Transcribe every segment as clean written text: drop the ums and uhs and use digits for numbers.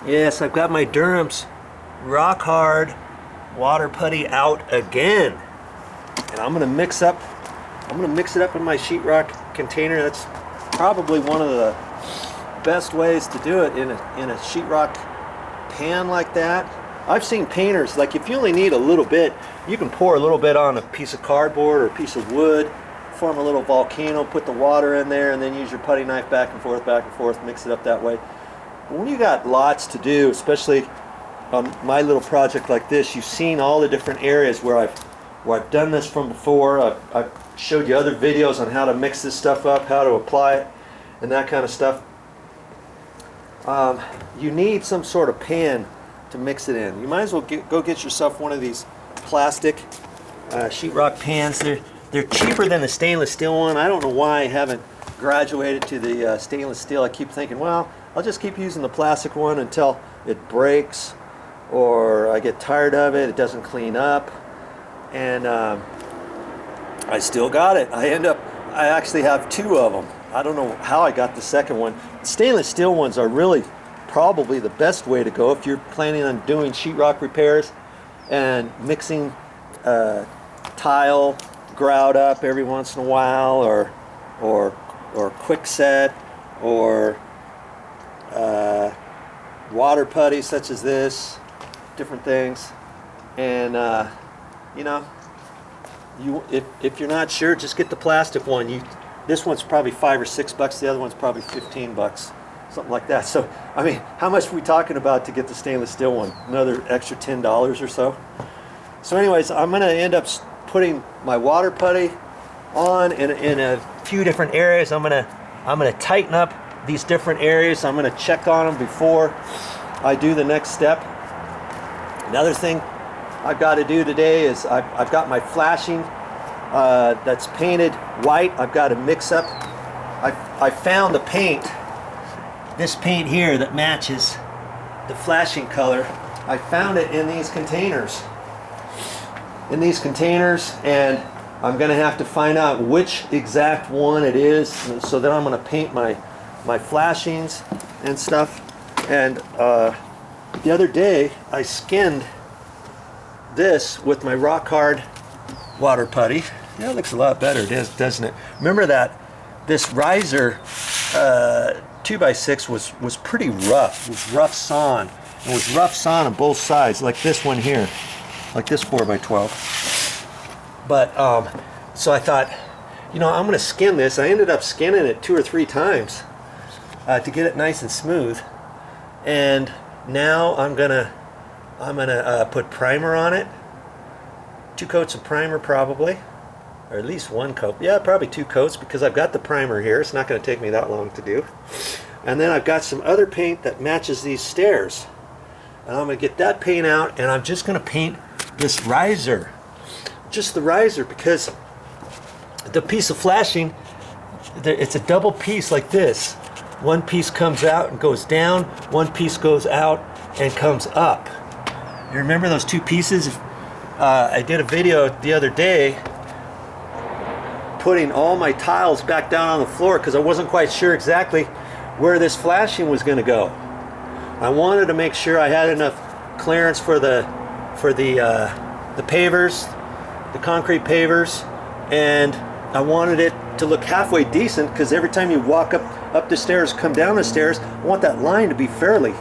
Yes, I've got my Durham's rock hard water putty out again, and I'm gonna mix it up in my sheetrock container. That's probably one of the best ways to do it, in a sheetrock pan like that. I've seen painters, like if you only need a little bit, you can pour a little bit on a piece of cardboard or a piece of wood, form a little volcano, put the water in there, and then use your putty knife back and forth, mix it up that way. But when you got lots to do, especially on my little project like this, you've seen all the different areas where I've done this from before. I've showed you other videos on how to mix this stuff up, how to apply it, and that kind of stuff. You need some sort of pan to mix it in. You might as well go get yourself one of these plastic sheetrock pans. They're cheaper than the stainless steel one. I don't know why I haven't graduated to the stainless steel. I keep thinking, well, I'll just keep using the plastic one until it breaks or I get tired of it, it doesn't clean up, and I still got it. I actually have two of them. I don't know how I got the second one. Stainless steel ones are really probably the best way to go if you're planning on doing sheetrock repairs and mixing tile grout up every once in a while, or quick set, or water putty such as this, different things. And you know, if you're not sure, just get the plastic one. This one's probably $5 or $6. The other one's probably 15 bucks, something like that. So I mean, how much are we talking about to get the stainless steel one? Another extra $10 or so. So anyways, I'm going to end up putting my water putty on in a few different areas. I'm gonna tighten up these different areas. I'm gonna check on them before I do the next step. Another thing I've got to do today is I've got my flashing that's painted white. I've got to mix up. I found the paint, this paint here that matches the flashing color. I found it in these containers. And I'm going to have to find out which exact one it is, so then I'm going to paint my flashings and stuff. And the other day I skinned this with my rock hard water putty. Yeah, it looks a lot better, doesn't it? Remember that this riser 2x6 was pretty rough. It was rough sawn. It was rough sawn on both sides, like this one here, like this 4x12. But so I thought, you know, I'm going to skin this. I ended up skinning it 2 or 3 times to get it nice and smooth. And now I'm gonna put primer on it. 2 coats of primer probably, or at least 1 coat. Yeah, probably 2 coats, because I've got the primer here. It's not going to take me that long to do. And then I've got some other paint that matches these stairs, and I'm going to get that paint out, and I'm just going to paint this riser, just the riser, because the piece of flashing, it's a double piece like this. One piece comes out and goes down, one piece goes out and comes up. You remember those 2 pieces? I did a video the other day putting all my tiles back down on the floor because I wasn't quite sure exactly where this flashing was going to go. I wanted to make sure I had enough clearance for the pavers, the concrete pavers, and I wanted it to look halfway decent, because every time you walk up the stairs, come down the stairs, I want that line to be fairly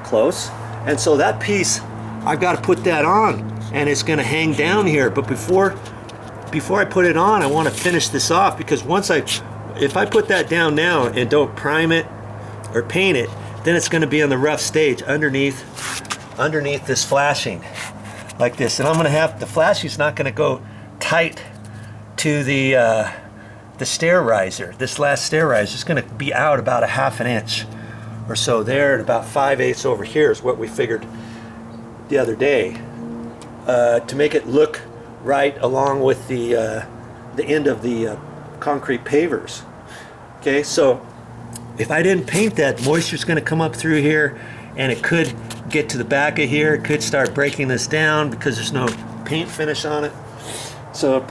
close. And so that piece, I've got to put that on, and it's going to hang down here. But before I put it on, I want to finish this off, because if I put that down now and don't prime it or paint it, then it's going to be on the rough stage underneath this flashing like this. And I'm going to have, the flashing's not going to go tight to the stair riser. This last stair riser is going to be out about a ½ inch or so there, and about 5/8 over here is what we figured the other day, to make it look right along with the end of the concrete pavers. Okay, so if I didn't paint that, moisture's going to come up through here, and it could get to the back of here. It could start breaking this down because there's no paint finish on it. So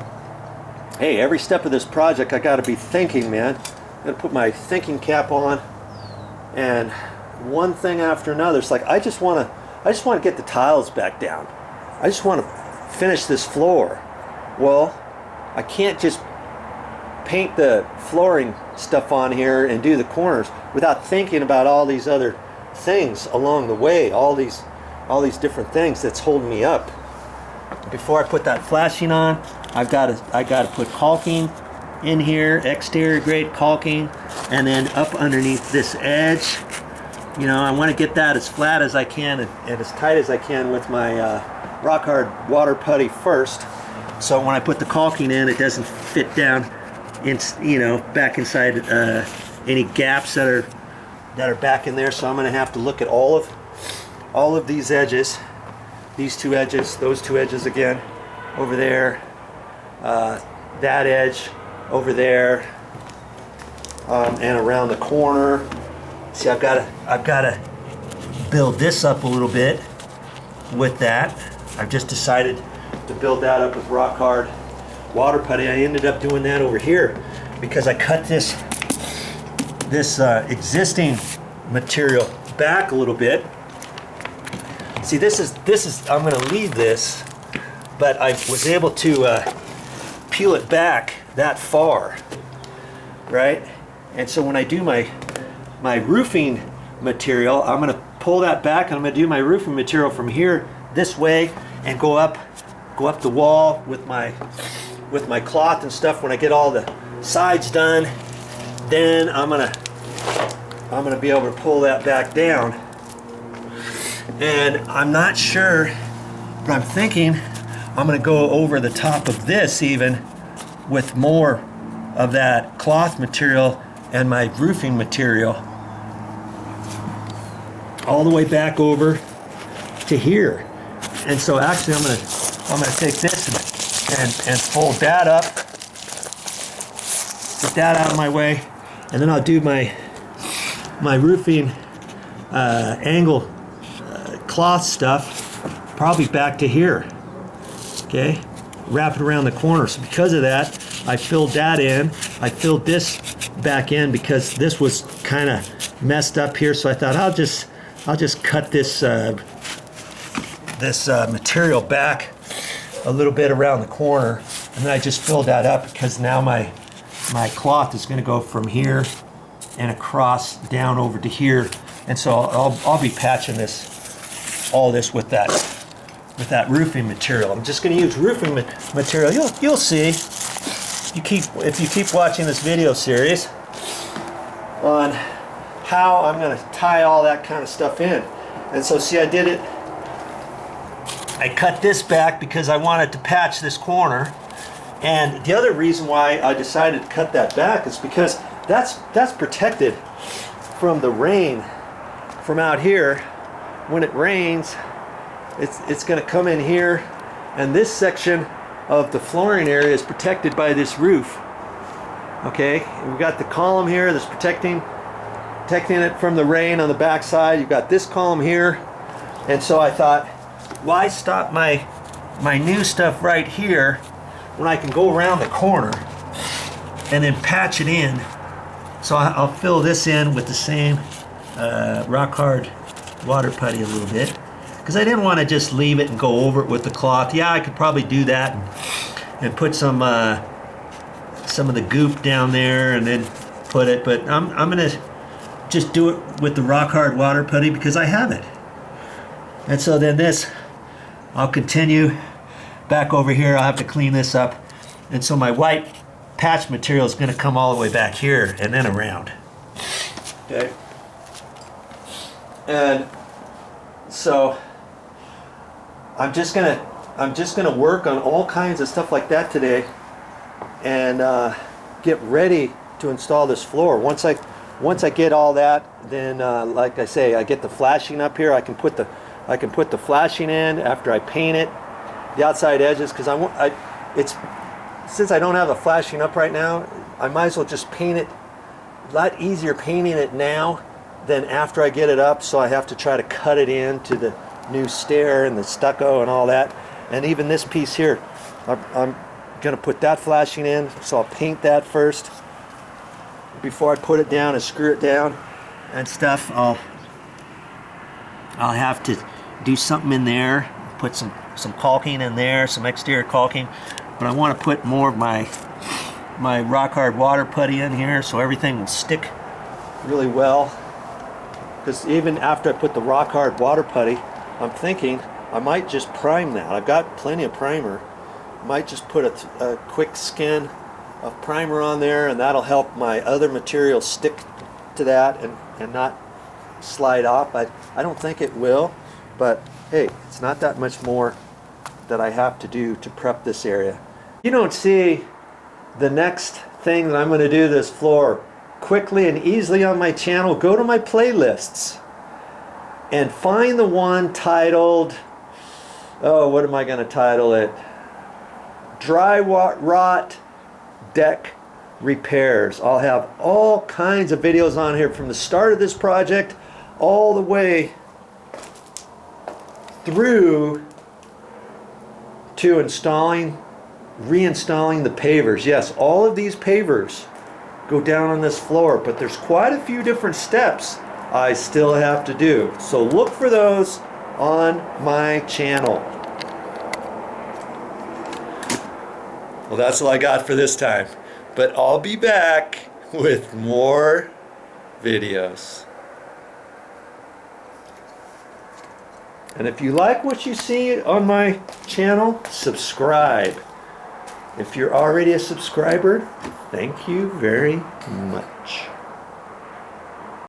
hey, every step of this project I got to be thinking, man. I'm going to put my thinking cap on and one thing after another. It's like I just want to get the tiles back down. I just want to finish this floor. Well, I can't just paint the flooring stuff on here and do the corners without thinking about all these other things along the way, all these different things that's holding me up. Before I put that flashing on, I got to put caulking in here, exterior grade caulking, and then up underneath this edge, you know, I want to get that as flat as I can and as tight as I can with my rock hard water putty first, so when I put the caulking in, it doesn't fit down in, you know, back inside any gaps that are back in there. So I'm going to have to look at all of these edges, these two edges, those two edges again, over there, that edge over there, and around the corner. See, I've got to build this up a little bit with that. I've just decided to build that up with rock hard water putty. I ended up doing that over here because I cut this existing material back a little bit. See, this is I'm going to leave this, but I was able to peel it back that far, right? And so when I do my roofing material, I'm going to pull that back, and I'm going to do my roofing material from here this way and go up the wall with my cloth and stuff. When I get all the sides done, then I'm gonna be able to pull that back down. And I'm not sure, but I'm thinking I'm gonna go over the top of this even with more of that cloth material and my roofing material all the way back over to here. And so actually I'm gonna take this and fold that up, get that out of my way, and then I'll do my roofing angle cloth stuff probably back to here. Okay, wrap it around the corner. So because of that, I filled that in. I filled this back in because this was kind of messed up here. So I thought I'll just cut this material back a little bit around the corner, and then I just filled that up because now my cloth is going to go from here and across down over to here, and so I'll be patching all this with that roofing material. I'm just going to use roofing material. You'll see if you keep watching this video series on how I'm going to tie all that kind of stuff in. And so see, I did it. I cut this back because I wanted to patch this corner, and the other reason why I decided to cut that back is because that's protected from the rain from out here. When it rains, it's going to come in here, and this section of the flooring area is protected by this roof. Okay, and we've got the column here that's protecting it from the rain on the back side. You've got this column here, and so I thought, why stop my new stuff right here when I can go around the corner and then patch it in. So I'll fill this in with the same rock hard water putty a little bit, because I didn't want to just leave it and go over it with the cloth. Yeah, I could probably do that and put some of the goop down there and then put it, but I'm gonna just do it with the rock hard water putty because I have it. And so then this, I'll continue back over here. I'll have to clean this up, and so my white patch material is going to come all the way back here and then around. Okay, and so I'm just gonna work on all kinds of stuff like that today, and get ready to install this floor. Once I get all that, then like I say, I get the flashing up here. I can put the flashing in after I paint it, the outside edges, because since I don't have a flashing up right now, I might as well just paint it. A lot easier painting it now than after I get it up, so I have to try to cut it into the new stair and the stucco and all that. And even this piece here, I'm gonna put that flashing in, so I'll paint that first before I put it down and screw it down and stuff. I'll have to do something in there, put some caulking in there, some exterior caulking, but I want to put more of my rock hard water putty in here so everything will stick really well. Because even after I put the rock hard water putty, I'm thinking I might just prime that. I've got plenty of primer. I might just put a quick skin of primer on there, and that'll help my other material stick to that and not slide off. I don't think it will, but hey, it's not that much more that I have to do to prep this area. You don't see the next thing that I'm going to do this floor quickly and easily on my channel. Go to my playlists and find the one titled, oh, what am I going to title it? Dryrotdeckrepairs. I'll have all kinds of videos on here from the start of this project all the way through to reinstalling the pavers. Yes, all of these pavers go down on this floor, but there's quite a few different steps I still have to do. So look for those on my channel. Well, that's all I got for this time, but I'll be back with more videos. And if you like what you see on my channel, subscribe. If you're already a subscriber, thank you very much.